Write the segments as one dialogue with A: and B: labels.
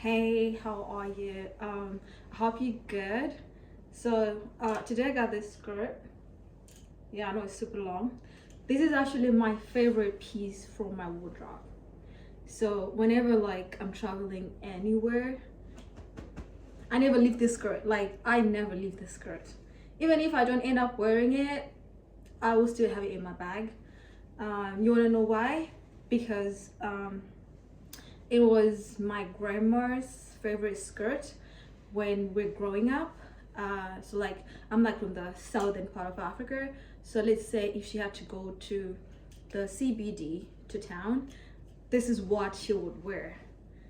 A: Hey, how are you? I hope you're good. So today I got this skirt. Yeah, I know it's super long. This is actually my favorite piece from my wardrobe. So whenever like I'm traveling anywhere, I never leave this skirt. Like I never leave this skirt. Even if I don't end up wearing it, I will still have it in my bag. You wanna know why? Because it was my grandma's favorite skirt when we're growing up. So like I'm like from the southern part of Africa. So let's say if she had to go to the CBD to town, this is what she would wear.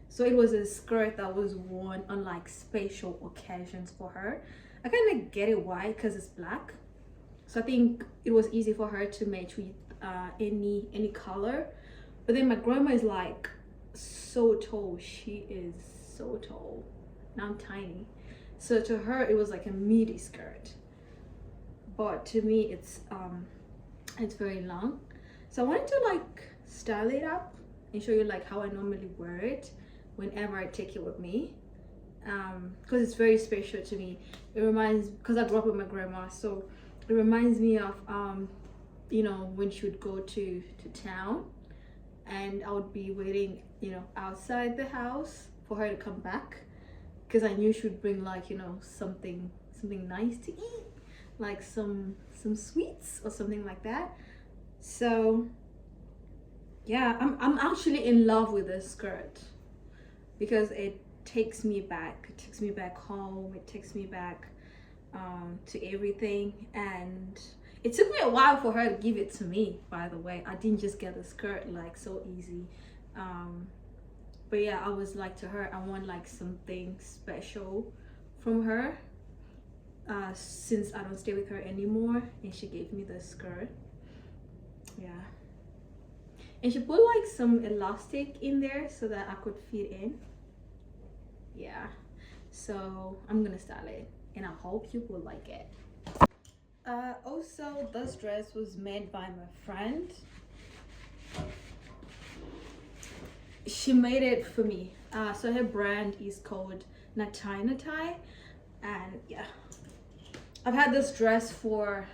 A: So it was a skirt that was worn on like special occasions for her. I kind of get it why, because it's black. So I think it was easy for her to match with any color. But then my grandma is like so tall. She is so tall. Now I'm tiny. So to her it was like a midi skirt. But to me it's very long. So I wanted to like style it up and show you like how I normally wear it whenever I take it with me. Because it's very special to me. It reminds, because I grew up with my grandma, so it reminds me of when she would go to town and I would be waiting outside the house for her to come back, because I knew she would bring like something nice to eat, like some sweets or something like that. So yeah, I'm actually in love with this skirt because it takes me back. It takes me back home. It takes me back to everything. And it took me a while for her to give it to me, by the way. I didn't just get the skirt like so easy. But yeah, I was like to her, I want like something special from her, since I don't stay with her anymore, and she gave me the skirt. Yeah, and she put like some elastic in there so that I could fit in. Yeah, so I'm gonna style it and I hope you will like it. Also, this dress was made by my friend. She made it for me. So her brand is called Natai, and yeah, I've had this dress for,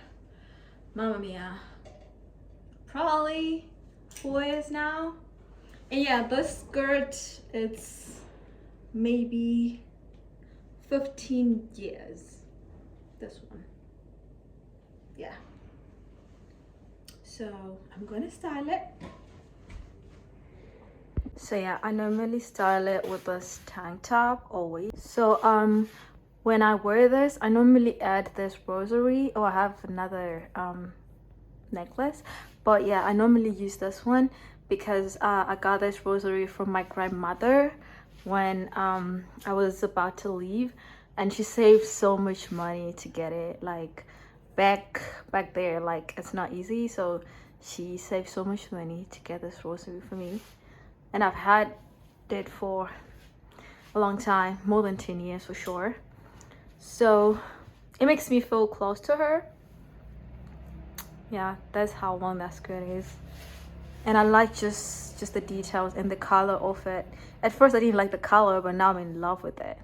A: Mamma Mia, probably 4 years now. And yeah, this skirt, it's maybe 15 years. This one, yeah. So I'm gonna style it. So yeah, I normally style it with this tank top always. So when I wear this, I normally add this rosary, or I have another necklace, but yeah, I normally use this one because I got this rosary from my grandmother when I was about to leave, and she saved so much money to get it. Like back there, like it's not easy, so she saved so much money to get this rosary for me, and I've had it for a long time, more than 10 years for sure. So it makes me feel close to her. Yeah, that's how long that skirt is. And I like just the details and the color of it. At first I didn't like the color, but now I'm in love with it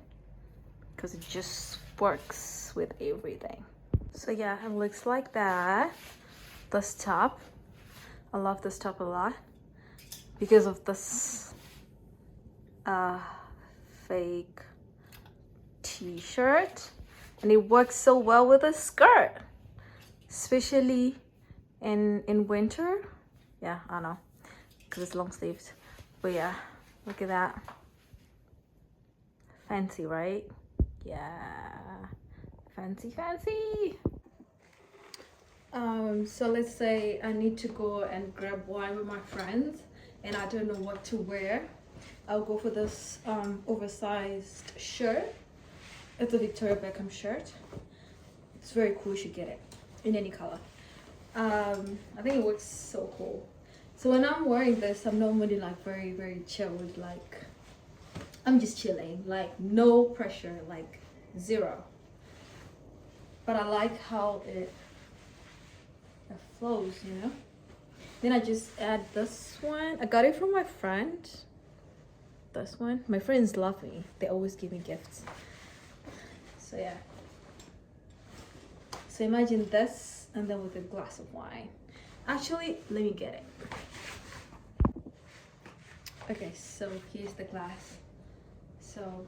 A: because it just works with everything. So yeah, it looks like that. This top, I love this top a lot because of this fake t-shirt, and it works so well with a skirt, especially in winter. Yeah, I know, because it's long sleeves. But yeah, look at that. Fancy, right? Yeah, fancy. So let's say I need to go and grab wine with my friends and I don't know what to wear. I'll go for this oversized shirt. It's a Victoria Beckham shirt. It's very cool. You should get it in any color. I think it looks so cool. So when I'm wearing this, I'm normally like very chilled. Like I'm just chilling, like no pressure, like zero. But I like how it flows, Then I just add this one. I got it from my friend. this one. My friends love me. They always give me gifts. So yeah. So imagine this, and then with a glass of wine. Actually, let me get it. Okay, so here's the glass. So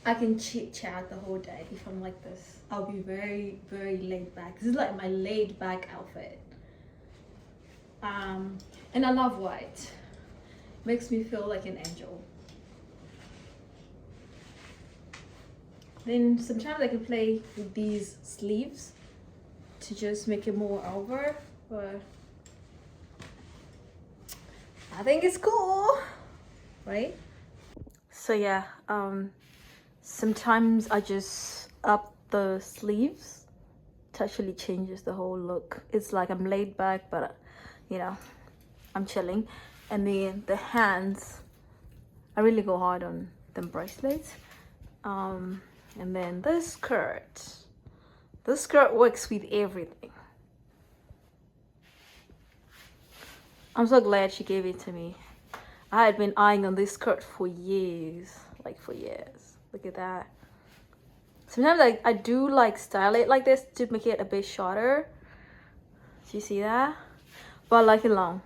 A: I can chit chat the whole day if I'm like this. I'll be very, very laid back. This is like my laid back outfit. And I love white. Makes me feel like an angel. Then sometimes I can play with these sleeves to just make it more over, but I think it's cool, right? So yeah, sometimes I just up the sleeves to actually changes the whole look. It's like I'm laid back, but you know, I'm chilling. And then the hands, I really go hard on them bracelets. And then this skirt works with everything. I'm so glad she gave it to me. I had been eyeing on this skirt for years, like for years. Look at that. Sometimes I do like style it like this to make it a bit shorter. Do you see that? But I like it long.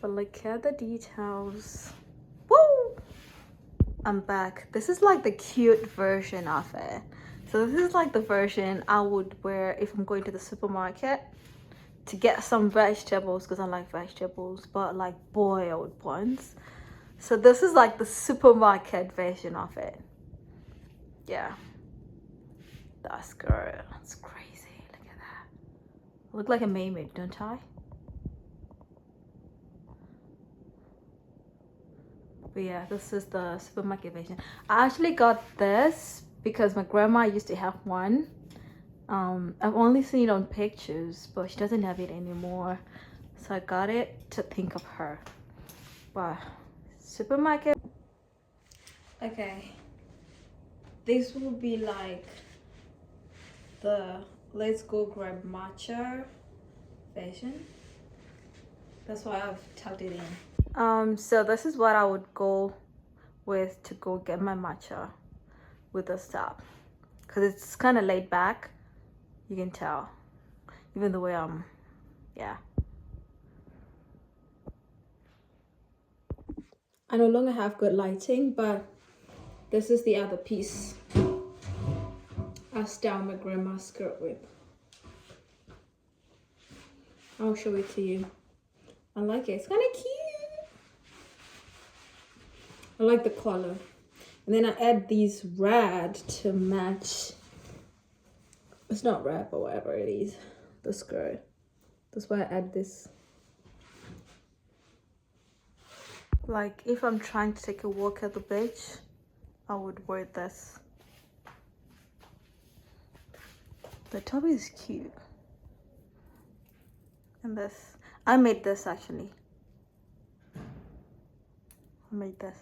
A: But look at the details. Woo! I'm back. This is like the cute version of it. So this is like the version I would wear if I'm going to the supermarket to get some vegetables, because I like vegetables, but like boiled ones. So this is like the supermarket version of it. Yeah. That's good. That's crazy. Look at that. I look like a mermaid, don't I? But yeah, this is the supermarket version. I actually got this because my grandma used to have one. I've only seen it on pictures, but she doesn't have it anymore. So I got it to think of her. But supermarket. Okay. This will be like the let's go grab matcha version. That's why I've tucked it in. So this is what I would go with to go get my matcha with this top, because it's kind of laid back. You can tell, even the way yeah. I no longer have good lighting, but this is the other piece I styled my grandma's skirt with. I'll show it to you. I like it. It's kind of cute. I like the color. And then I add these rad to match. It's not rad, but whatever it is. The skirt. That's why I add this. Like if I'm trying to take a walk at the beach, I would wear this. The top is cute. And this. I made this actually. I made this.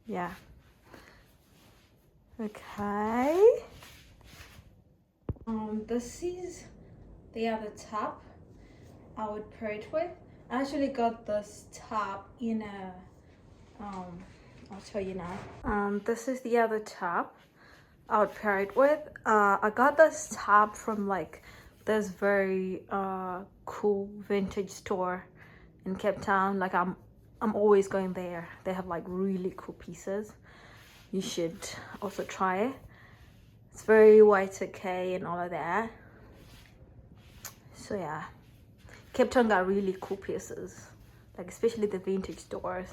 A: Yeah. Okay. This is the other top I would pair it with. I actually got this top in a I'll show you now. This is the other top I would pair it with. I got this top from like this very cool vintage store in Cape Town. Like I'm always going there. They have like really cool pieces. You should also try it. It's very Y2K and all of that. So yeah, Cape Town got really cool pieces, like especially the vintage stores.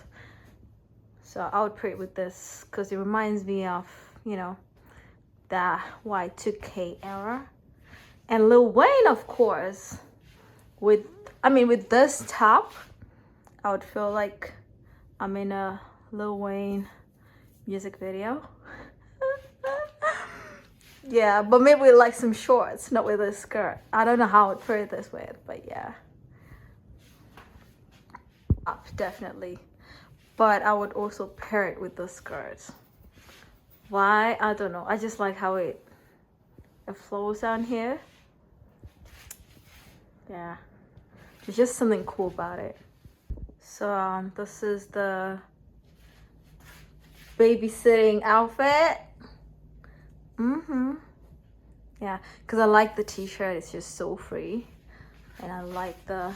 A: So I would pair it with this because it reminds me of, you know, the Y2K era. And Lil Wayne, of course, with this top, I would feel like I'm in a Lil Wayne music video. Yeah, but maybe with like some shorts, not with a skirt. I don't know how I would pair this with, but yeah. Up, definitely. But I would also pair it with the skirt. Why? I don't know. I just like how it flows down here. Yeah, there's just something cool about it. So this is the babysitting outfit. Yeah, because I like the t-shirt. It's just so free, and I like the,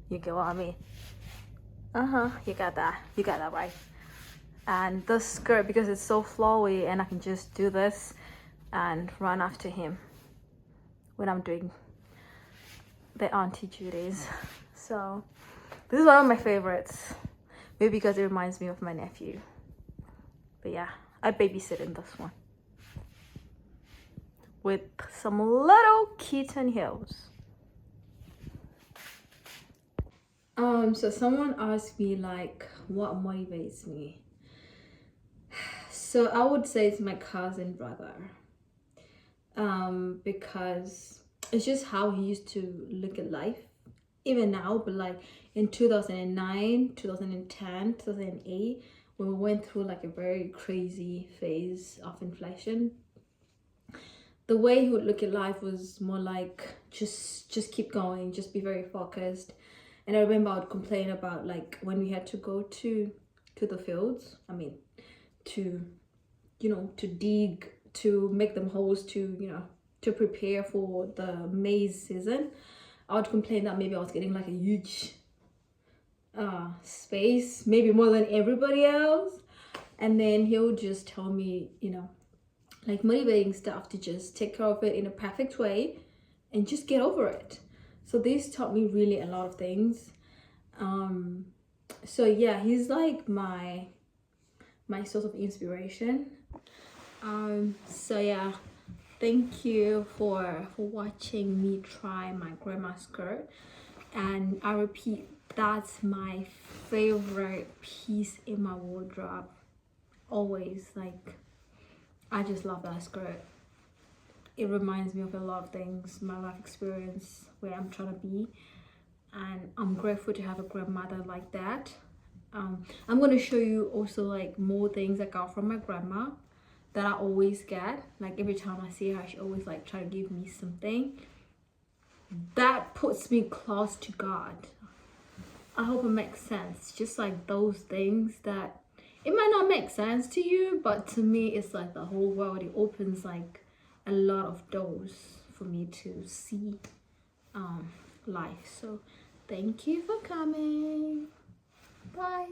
A: you get what I mean. You got that right. And the skirt, because it's so flowy, and I can just do this and run after him when I'm doing the auntie duties. So this is one of my favorites, maybe because it reminds me of my nephew. But yeah, I babysit in this one with some little kitten heels. So someone asked me like what motivates me. So I would say it's my cousin brother. Because it's just how he used to look at life, even now, but like in 2009, 2010, 2008, when we went through like a very crazy phase of inflation, the way he would look at life was more like just keep going, just be very focused. And I remember I would complain about like when we had to go to the fields, I mean to, you know, to dig, to make them holes, to, you know, to prepare for the maize season. I would complain that maybe I was getting like a huge space, maybe more than everybody else. And then he would just tell me, you know, like motivating stuff to just take care of it in a perfect way and just get over it. So this taught me really a lot of things. So yeah, he's like my source of inspiration. So yeah, thank you for watching me try my grandma's skirt, and I repeat, that's my favorite piece in my wardrobe always. Like, I just love that skirt. It reminds me of a lot of things, my life experience, where I'm trying to be, and I'm grateful to have a grandmother like that. I'm going to show you also like more things I got from my grandma that I always get. Like every time I see her, she always like try to give me something that puts me close to God. I hope it makes sense. Just like those things that it might not make sense to you, but to me it's like the whole world. It opens like a lot of doors for me to see life. So thank you for coming. Bye.